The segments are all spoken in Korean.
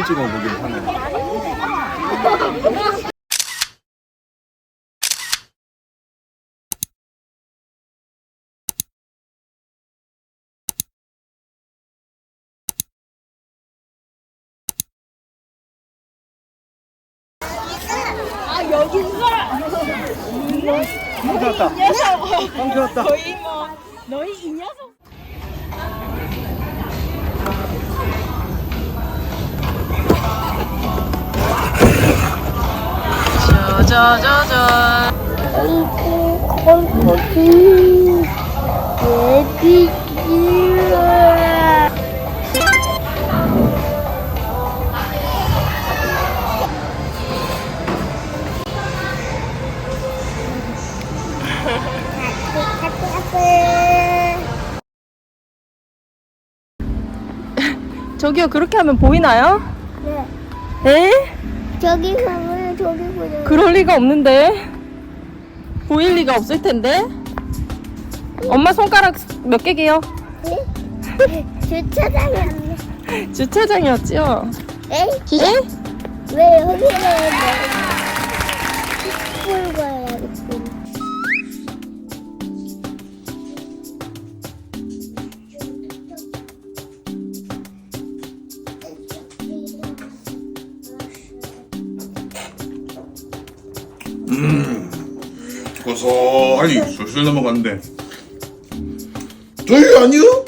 찍어보긴 하네. 아 여기 있어. 형 찾았다. 형 찾았다. 거의 뭐 너희 이 녀석. 짜자자자. 아이고 거기 예비기야. 저기요, 그렇게 하면 보이나요? 네. 에? 저기 가면 저기 보자. 그럴 리가 없는데. 보일 리가 없을 텐데. 엄마 손가락 몇 개게요? 네? 주차장이 없네. 주차장이었죠? 에이? 에? 왜 여기를 끌고 와야겠지. 고소하니 술술 넘어갔는데. 저희 아니요?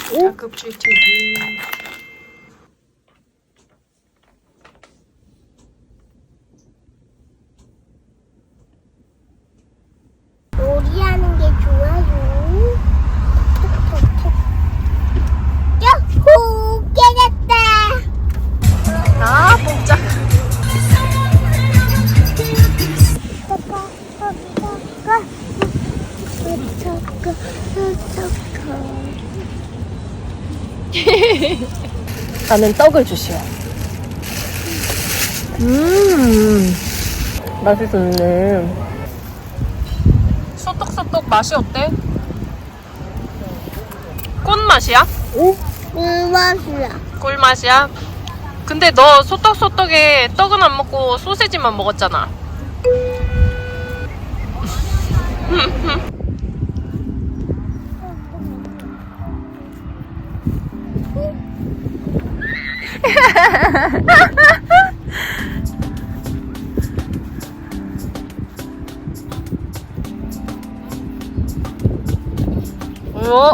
자급질 TV. 놀이하는 게 좋아요. 야호! 깨졌다! 아, 복잡. 나는 떡을 주시오. 맛있었네. 소떡소떡 맛이 어때? 꿀맛이야? 맛이야. 꿀맛이야? 근데 너 소떡소떡에 떡은 안 먹고 소세지만 먹었잖아. 오.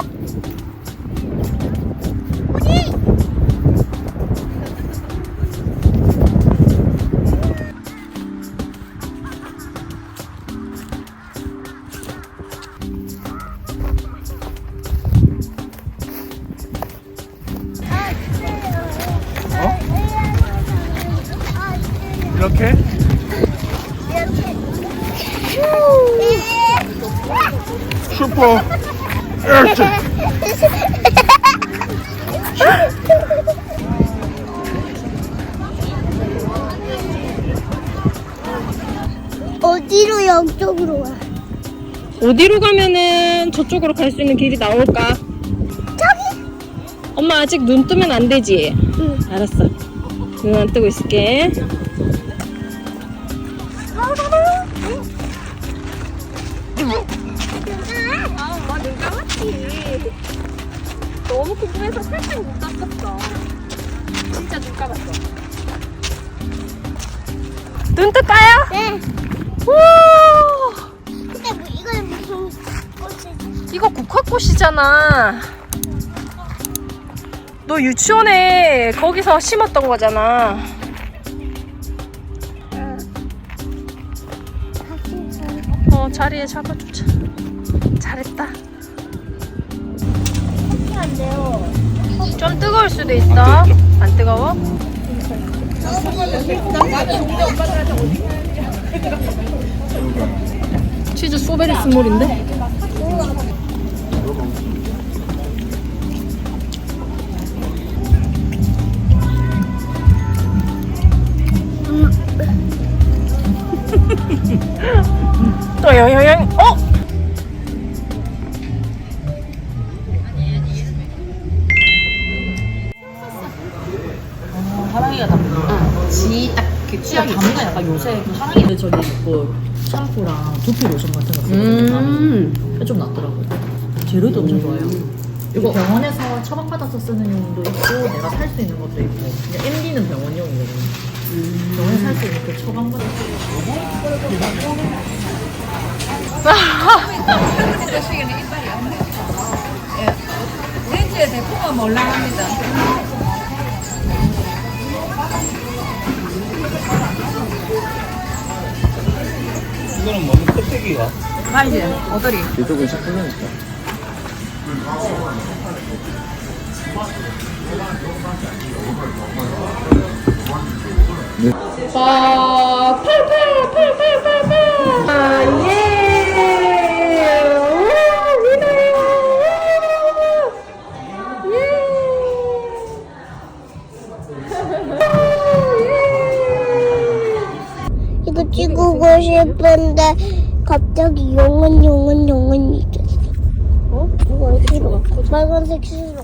이렇게? 슈퍼 에어트. 어디로 영쪽으로 와? 어디로 가면은 저쪽으로 갈 수 있는 길이 나올까? 저기? 엄마 아직 눈 뜨면 안 되지? 응. 알았어. 눈 안 뜨고 있을게. 아, 엄마 눈 감았지. 너무 궁금해서 살짝 눈 떴었어. 진짜 눈 감았어. 눈 뜰까요? 네. 우와! 근데 뭐 이건 무슨 꽃이지? 이거 국화꽃이잖아. 너 유치원에 거기서 심었던 거잖아. 자리에 잡아주자. 잘했다. 안 돼요. 좀 뜨거울 수도 있어. 안 뜨거워? 치즈 소베리 스몰인데? 또 영영영. 어? 하랑이가 담는. 지딱그 취향이 담는 약간 요새 그 하랑이들 저기 그 샴푸랑 두피 로션 같은 거 쓰거든요. 좀 낫더라고요. 재료도 엄청 좋아요. 이거 병원에서 처방받아서 쓰는 용도 있고 내가 살 수 있는 것도 있고. 근데 MD는 병원용이거든요. 병원에서 살 수 있는 그 처방받아서 렌즈에 대포가 몰랑합니다. 이거는 뭐는 껍데기가? 아 이제 어들이. 이쪽은 10%니까. 이거 찍고 싶은데 갑자기 용은 있었어. 어? 이거 싫어. 빨간색 싫어.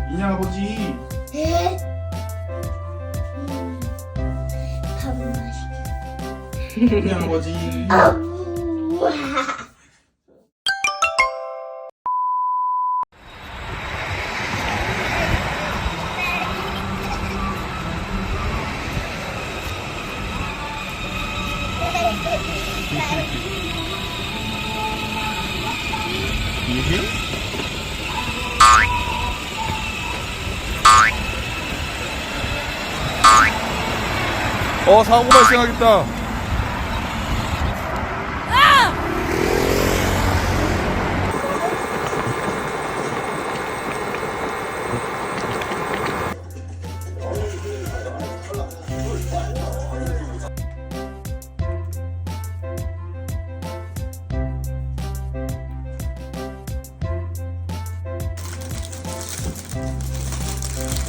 이냐 아버지. 밥 맛있어. 이냐 아버지. 사고 발생하겠다.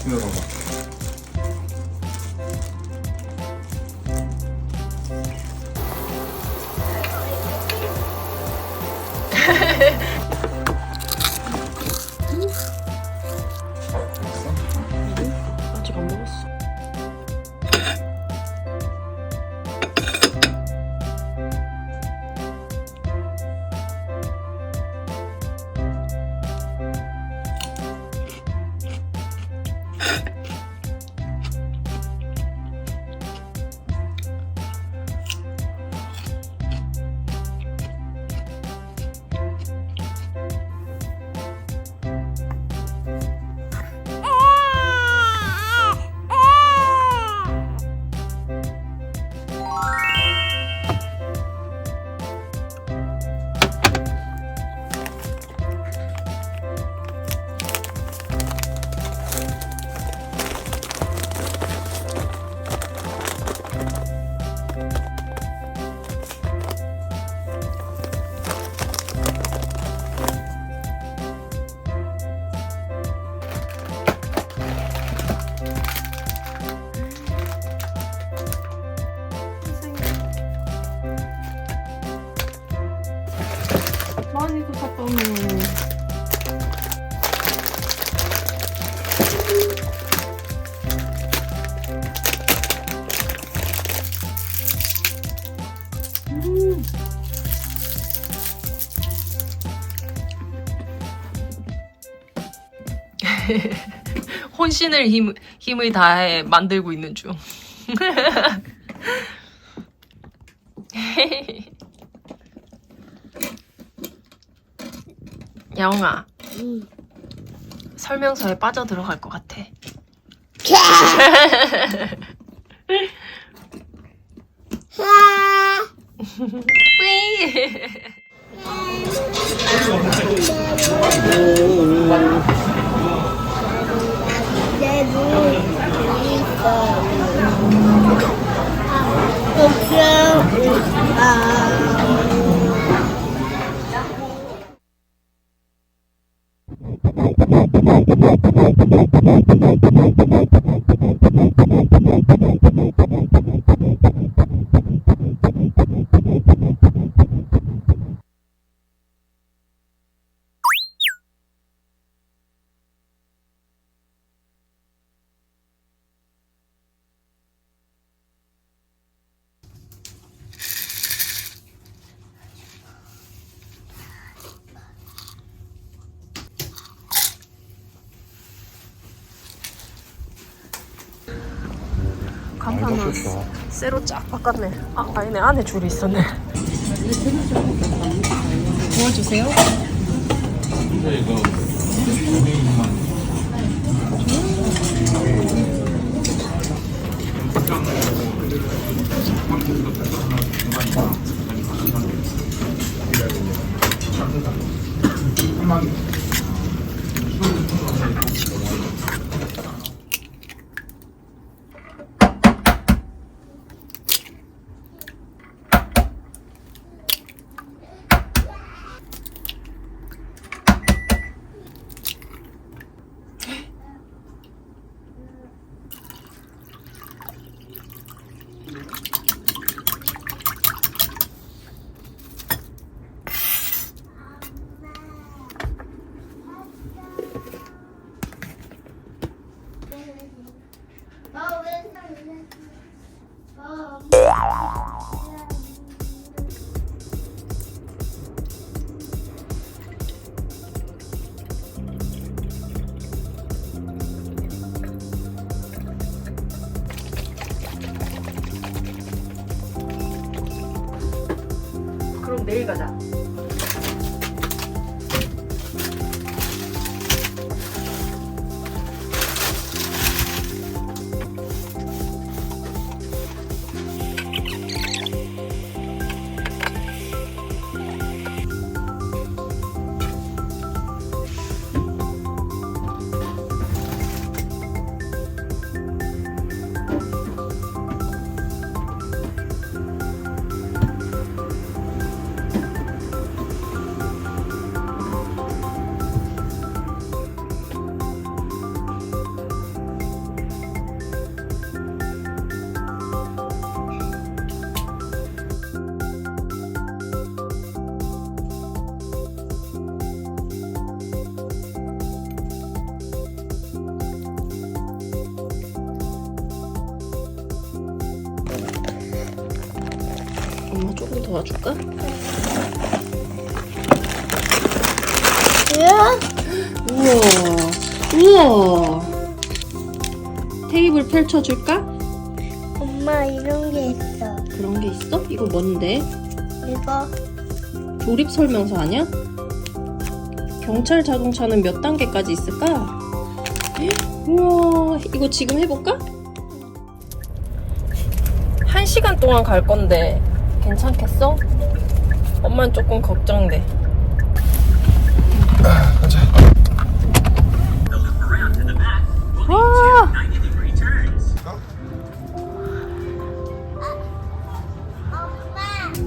기다려봐. 아직 안 먹었어. 많이 샀다며. 혼신을 힘을 다해 만들고 있는 중. 야옹아, 설명서에 빠져 들어갈 것 같아. 뿌이. 간판은 쇠로 쫙 바꿨네. 아, 아니네. 안에 줄이 있었네. 도와주세요. 그럼 내일 가자. 엄마 조금 도와줄까? 우와. 테이블 펼쳐줄까? 엄마 이런 게 있어. 그런 게 있어? 이거 뭔데? 이거 조립 설명서 아니야? 경찰 자동차는 몇 단계까지 있을까? 헉, 우와, 이거 지금 해볼까? 1시간 동안 갈 건데 괜찮겠어? 엄마는 조금 걱정돼. 가자. 와!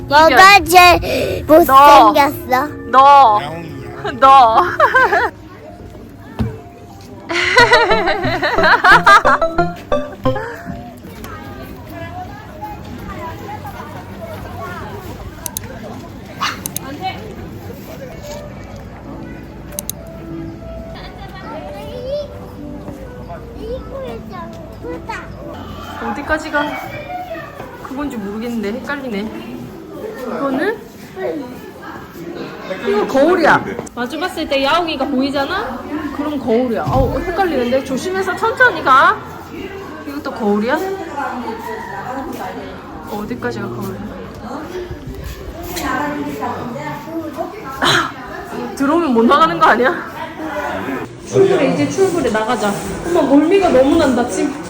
뭐가 제일 못생겼어? 너! 야옹이야. 너! 어디까지가 그건지 모르겠는데 헷갈리네. 이거는 이거 거울이야. 마주 봤을 때 야옹이가 보이잖아? 그럼 거울이야. 헷갈리는데 조심해서 천천히 가. 이것도 거울이야? 어디까지가 거울이야? 들어오면 못 나가는 거 아니야? 출근해, 이제 출근해. 나가자. 엄마 멀미가 너무 난다 지금.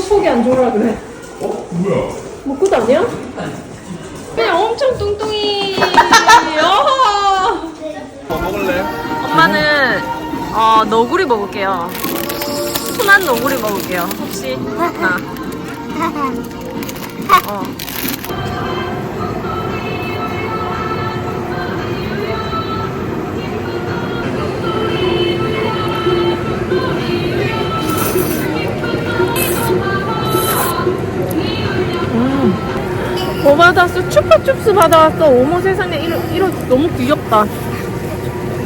속이 안 좋으라 그래. 뭐야? 뭐 끝 아니야? 그냥 엄청 뚱뚱이. 뭐 먹을래? 엄마는 너구리 먹을게요. 순한 너구리 먹을게요. 혹시 하나. 뭐 받았어? 추파춥스 받아왔어. 어머 세상에 이런 너무 귀엽다.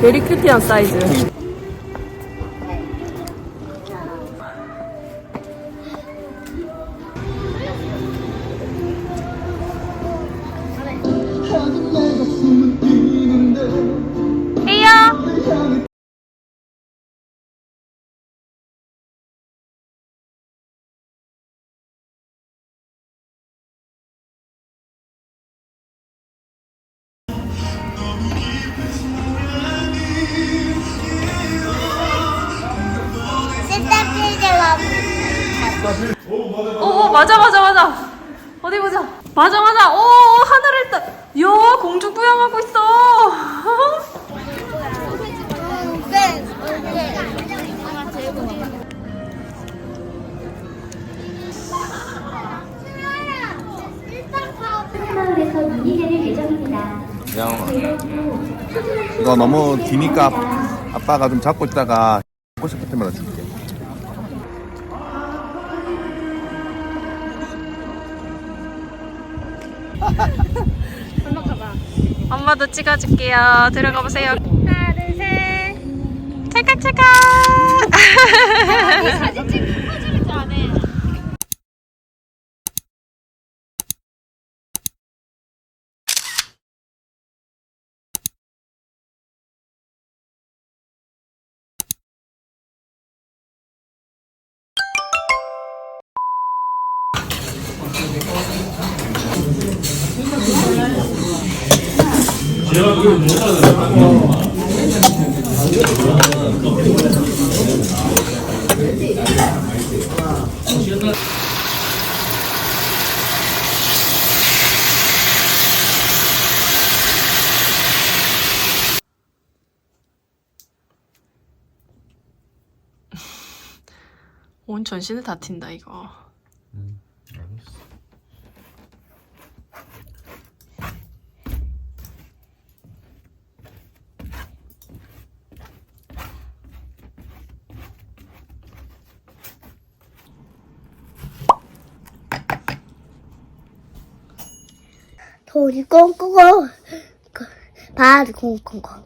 베리 큐티한 사이즈. 에이야. 맞아. 어디 보자. 맞아. 하늘을 따. 야, 공주 부양하고 있어. 마을에서 눈이 내릴 예정입니다. 야옹아, 이거 너무 기니까 아빠가 좀 잡고 있다가 먹고 싶을 때마다 줄게. 엄마도 찍어줄게요. 들어가 보세요. 하나, 둘, 셋. 찰칵찰칵. 사진 찍는 포즈를 잘해. 온 전신을 다 튄다 이거. 돌이 꽁꽁꽁 바지 꽁꽁꽁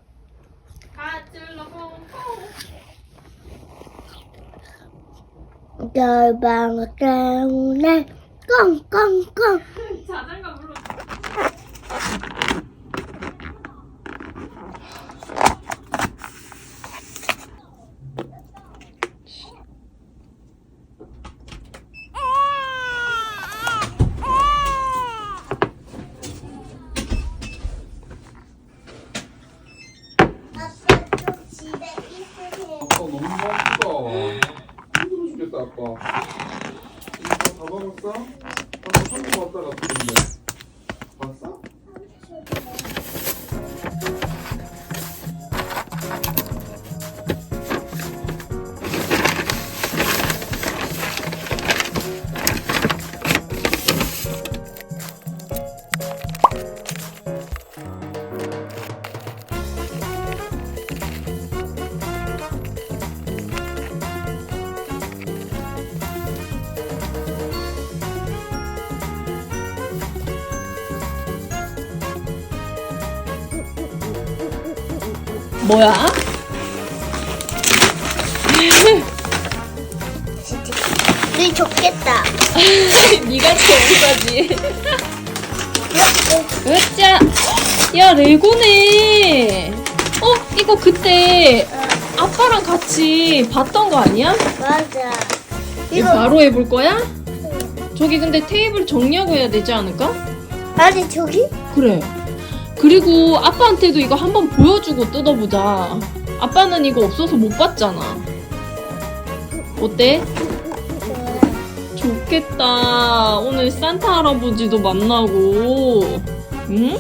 열방 때문에 꽁꽁꽁 자장가 불러. 아빠 너무 바쁘다. 힘들어 죽겠다 아빠. 이거 다 먹었어? 아까 한번 왔다 갔는데. 봤어? 뭐야? 좋겠다. 네가 좋은 거지. 으쌰. 야, 레고네. 이거 그때 아빠랑 같이 봤던 거 아니야? 맞아. 이거 바로 해볼 거야? 저기 근데 테이블 정리하고 해야 되지 않을까? 아니 저기? 그래. 그리고 아빠한테도 이거 한번 보여주고 뜯어보자. 아빠는 이거 없어서 못 봤잖아. 어때? 좋겠다. 오늘 산타 할아버지도 만나고. 응?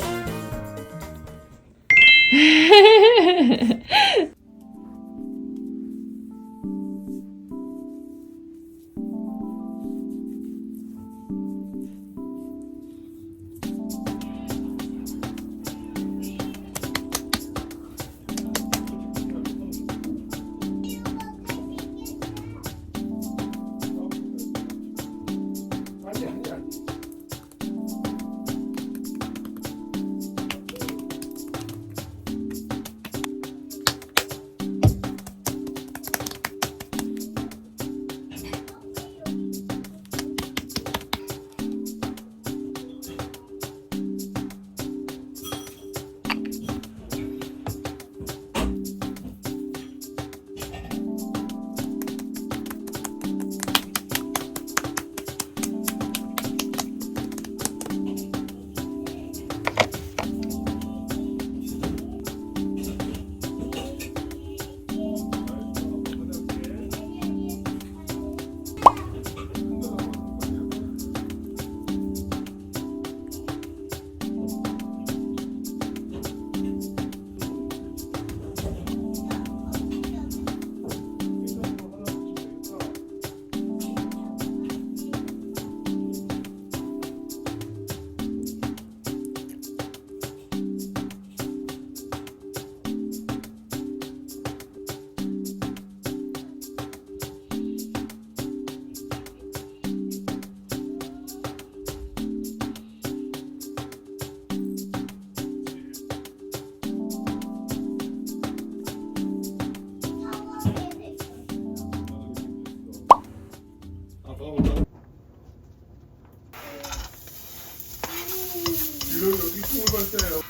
이거 여기 콩을 벌써요.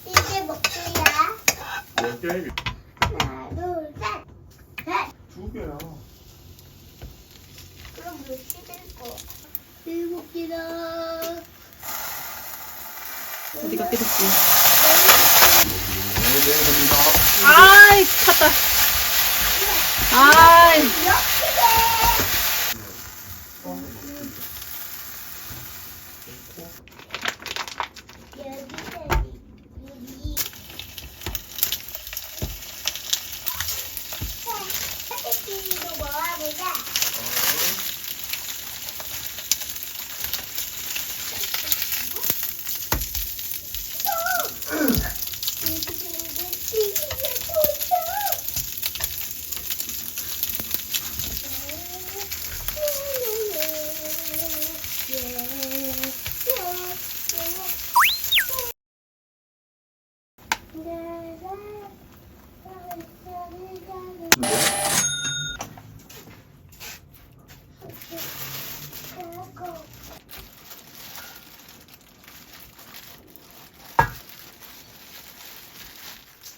이제 먹기야. 몇 개? 하나, 둘, 셋. 셋. 2개야. 그럼 몇 개 거? 7개다. 어디가 깨졌지? 네, 됩니다. 아이, 찼다. 아이.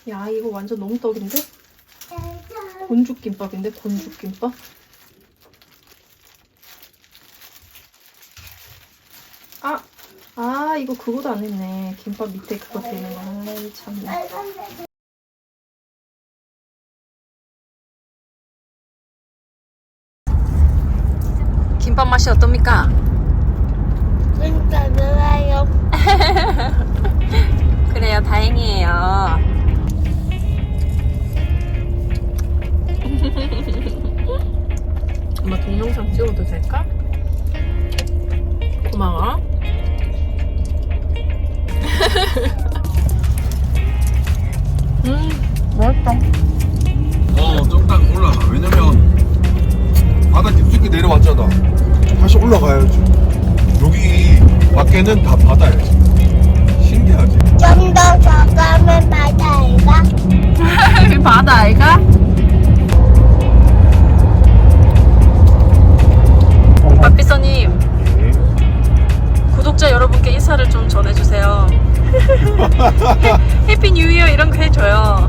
야, 이거 완전 너무 떡인데? 곤죽김밥인데? 곤죽김밥? 이거 그거도 안 했네. 김밥 밑에 그거 되는 거. 아이, 참네. 김밥 맛이 어떻습니까? 진짜 좋아요. 그래요, 다행이에요. 엄마 동영상 찍어도 될까? 고마워. 맛있다. 좀 딱 올라가. 왜냐면 바다 깊숙이 내려왔잖아. 다시 올라가야지. 여기 밖에는 다 바다야. 신기하지? 좀 더 가면 바다가. 바다 아이가? 해피 뉴 이어 이런 거 해줘요.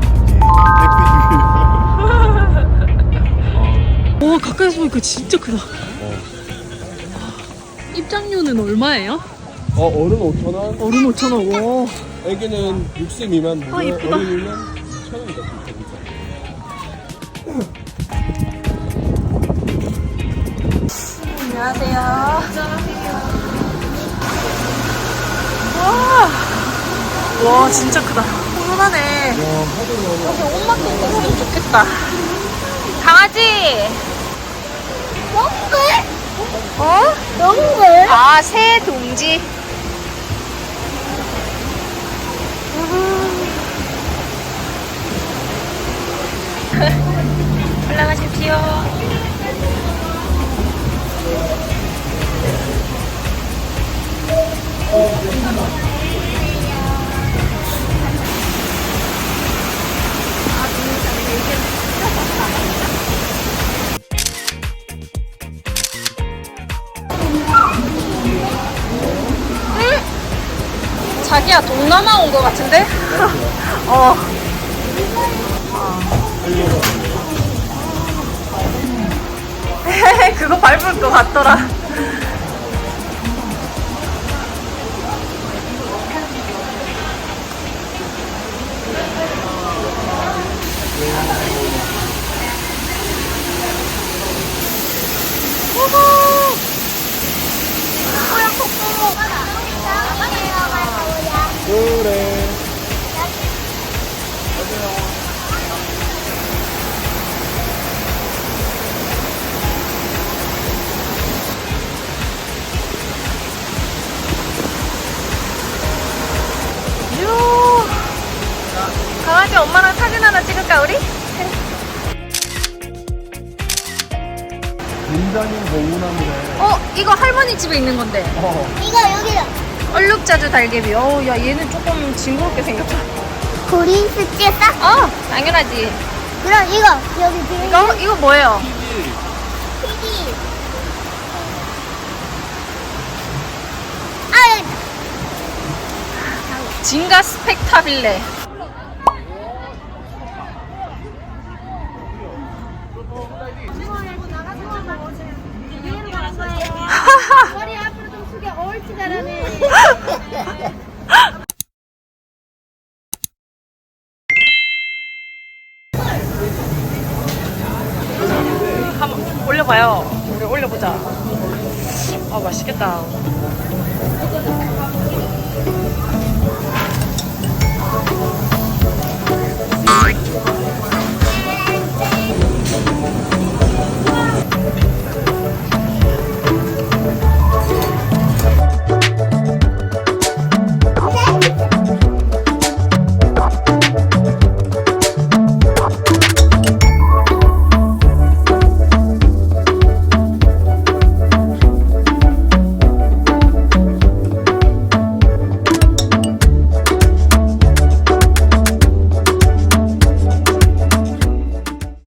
와 가까이서 보니까 진짜 크다. 입장료는 얼마예요? 어른 5,000원, 어른 5,000원. 와. 애기는 6세 미만 무료, 이쁘다. 어른이면 1,000원이다. 안녕하세요. 와. 와 진짜 크다. 훈훈하네. 여기 옷맛도 있으면 좋겠다. 강아지. 동글? 어? 동글? 아, 새 동지. 올라가십시오. 자기야 동남아 온 거 같은데? 어. 그거 밟을 것 같더라. 그래. 유. 강아지 엄마랑 사진 하나 찍을까 우리? 굉장히 고운합니다. 이거 할머니 집에 있는 건데. 이거 여기다. 얼룩자주 달개비. 야 얘는 조금 징그럽게 생겼다. 고린 스티였다? 당연하지. 그럼 이거 여기 뒤에 이거 뭐예요? 피기. 아, 진가 스펙타빌레. 머리 앞으로 좀 숙여. 옳지 잘하네. 한번 올려봐요. 우리 올려보자. 맛있겠다.